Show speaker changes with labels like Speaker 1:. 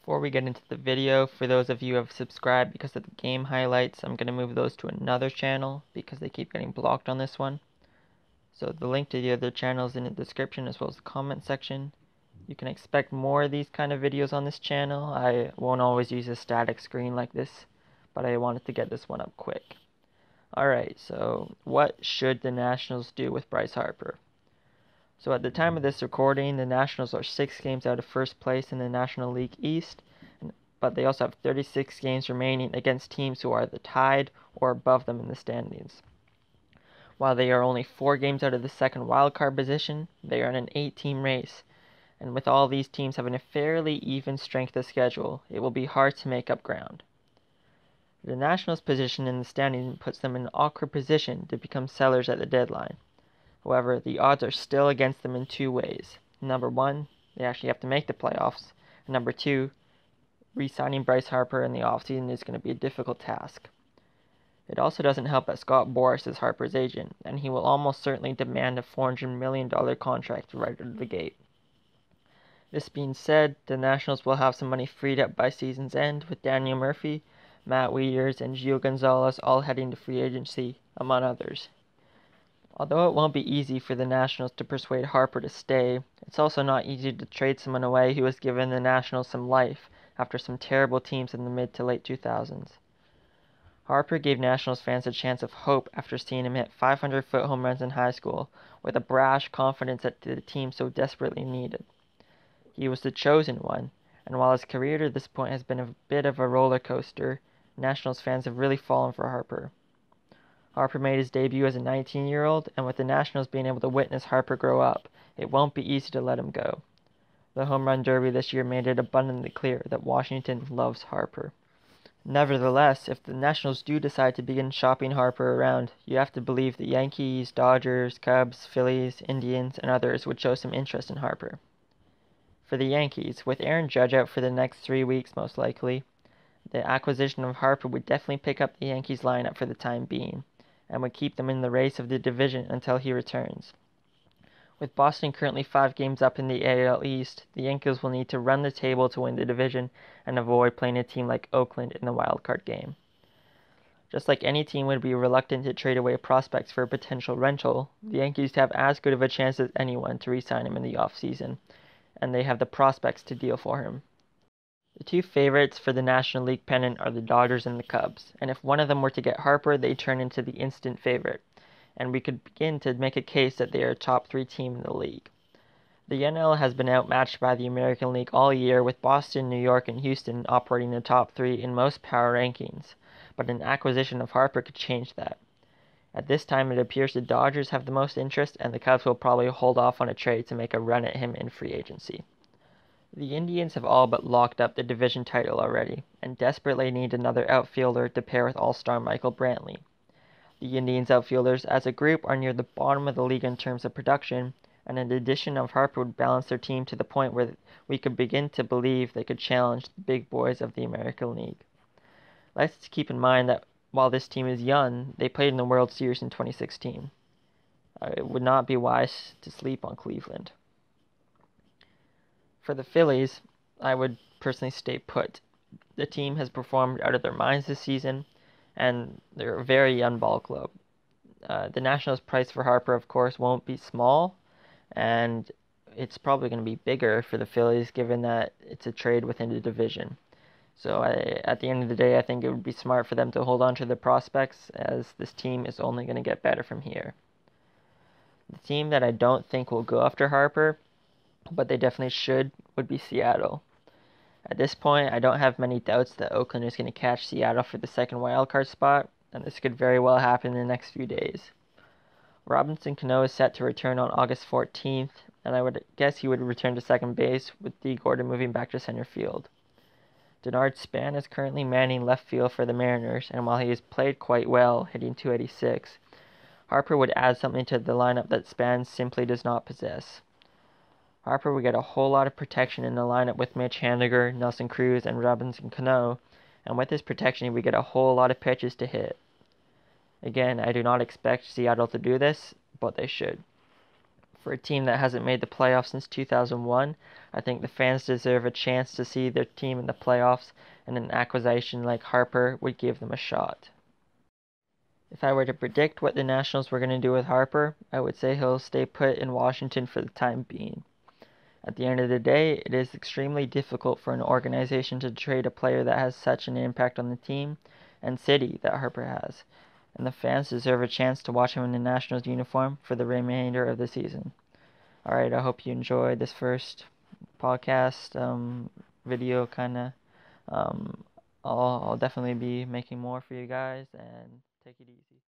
Speaker 1: Before we get into the video, for those of you who have subscribed because of the game highlights, I'm going to move those to another channel because they keep getting blocked on this one. So the link to the other channel is in the description as well as the comment section. You can expect more of these kind of videos on this channel. I won't always use a static screen like this, but I wanted to get this one up quick. Alright, so what should the Nationals do with Bryce Harper? So at the time of this recording, the Nationals are 6 games out of first place in the National League East, but they also have 36 games remaining against teams who are either tied or above them in the standings. While they are only 4 games out of the second wildcard position, they are in an 8-team race, and with all these teams having a fairly even strength of schedule, it will be hard to make up ground. The Nationals' position in the standing puts them in an awkward position to become sellers at the deadline. However, the odds are still against them in 2 ways. Number 1, they actually have to make the playoffs, and number 2, re-signing Bryce Harper in the offseason is going to be a difficult task. It also doesn't help that Scott Boras is Harper's agent, and he will almost certainly demand a $400 million contract right out of the gate. This being said, the Nationals will have some money freed up by season's end, with Daniel Murphy, Matt Wieters, and Gio Gonzalez all heading to free agency, among others. Although it won't be easy for the Nationals to persuade Harper to stay, it's also not easy to trade someone away who has given the Nationals some life after some terrible teams in the mid to late 2000s. Harper gave Nationals fans a chance of hope after seeing him hit 500-foot home runs in high school, with a brash confidence that the team so desperately needed. He was the chosen one, and while his career to this point has been a bit of a roller coaster, Nationals fans have really fallen for Harper. Harper made his debut as a 19-year-old, and with the Nationals being able to witness Harper grow up, it won't be easy to let him go. The Home Run Derby this year made it abundantly clear that Washington loves Harper. Nevertheless, if the Nationals do decide to begin shopping Harper around, you have to believe the Yankees, Dodgers, Cubs, Phillies, Indians, and others would show some interest in Harper. For the Yankees, with Aaron Judge out for the next 3 weeks most likely, the acquisition of Harper would definitely pick up the Yankees lineup for the time being, and would keep them in the race of the division until he returns. With Boston currently 5 games up in the AL East, the Yankees will need to run the table to win the division and avoid playing a team like Oakland in the wildcard game. Just like any team would be reluctant to trade away prospects for a potential rental, the Yankees have as good of a chance as anyone to re-sign him in the offseason, and they have the prospects to deal for him. The 2 favorites for the National League pennant are the Dodgers and the Cubs, and if one of them were to get Harper, they turn into the instant favorite, and we could begin to make a case that they are a top 3 team in the league. The NL has been outmatched by the American League all year, with Boston, New York, and Houston operating the top 3 in most power rankings, but an acquisition of Harper could change that. At this time, it appears the Dodgers have the most interest, and the Cubs will probably hold off on a trade to make a run at him in free agency. The Indians have all but locked up the division title already, and desperately need another outfielder to pair with all-star Michael Brantley. The Indians outfielders as a group are near the bottom of the league in terms of production, and an addition of Harper would balance their team to the point where we could begin to believe they could challenge the big boys of the American League. Let's keep in mind that while this team is young, they played in the World Series in 2016. It would not be wise to sleep on Cleveland. For the Phillies, I would personally stay put. The team has performed out of their minds this season, and they're a very young ball club. The Nationals' price for Harper, of course, won't be small, and it's probably going to be bigger for the Phillies given that it's a trade within the division. So at the end of the day, I think it would be smart for them to hold on to their prospects, as this team is only going to get better from here. The team that I don't think will go after Harper, but they definitely should, would be Seattle. At this point, I don't have many doubts that Oakland is going to catch Seattle for the second wildcard spot, and this could very well happen in the next few days. Robinson Cano is set to return on August 14th, and I would guess he would return to second base, with D. Gordon moving back to center field. Denard Span is currently manning left field for the Mariners, and while he has played quite well, hitting .286, Harper would add something to the lineup that Span simply does not possess. Harper would get a whole lot of protection in the lineup with Mitch Haniger, Nelson Cruz, and Robinson Cano, and with this protection we get a whole lot of pitches to hit. Again, I do not expect Seattle to do this, but they should. For a team that hasn't made the playoffs since 2001, I think the fans deserve a chance to see their team in the playoffs, and an acquisition like Harper would give them a shot. If I were to predict what the Nationals were going to do with Harper, I would say he'll stay put in Washington for the time being. At the end of the day, it is extremely difficult for an organization to trade a player that has such an impact on the team and city that Harper has, and the fans deserve a chance to watch him in the Nationals uniform for the remainder of the season. Alright, I hope you enjoyed this first podcast video kind of. I'll definitely be making more for you guys, and take it easy.